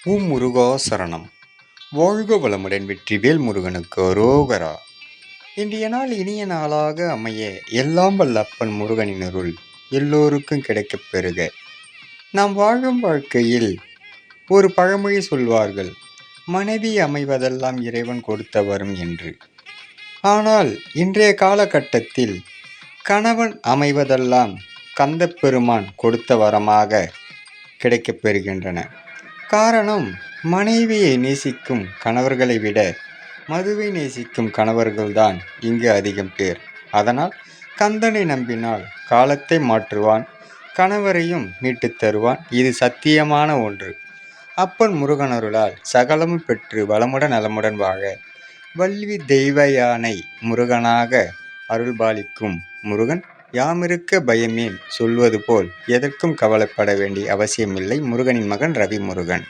முருகா சரணம். வாழ்க வளமுடன். வெற்றிவேல் முருகனுக்கு அரோகரா. இன்றைய நாள் இனிய நாளாக அமைய எல்லாம் வல்ல அப்பன் முருகனின் அருள் எல்லோருக்கும் கிடைக்கப் பெறுக. நாம் வாழும் வாழ்க்கையில் ஒரு பழமொழி சொல்வார்கள், மனைவி அமைவதெல்லாம் இறைவன் கொடுத்த வரம் என்று. ஆனால் இன்றைய காலகட்டத்தில் கணவன் அமைவதெல்லாம் கந்தப்பெருமான் கொடுத்த வரமாக கிடைக்கப் பெறுகின்றன. காரணம், மனைவியை நேசிக்கும் கணவர்களை விட மதுவை நேசிக்கும் கணவர்கள்தான் இங்கு அதிகம் பேர். அதனால் கந்தனை நம்பினால் காலத்தை மாற்றுவான், கணவரையும் மீட்டுத் தருவான். இது சத்தியமான ஒன்று. அப்பன் முருகனருளால் சகலமும் பெற்று வளமுடன் நலமுடன் வாழ வள்ளி தெய்வ யானை முருகனாக அருள்பாலிக்கும் முருகன் யாமிருக்க பயமேன் சொல்வது போல் எதற்கும் கவலைப்பட வேண்டிய அவசியமில்லை. முருகனின் மகன் ரவி முருகன்.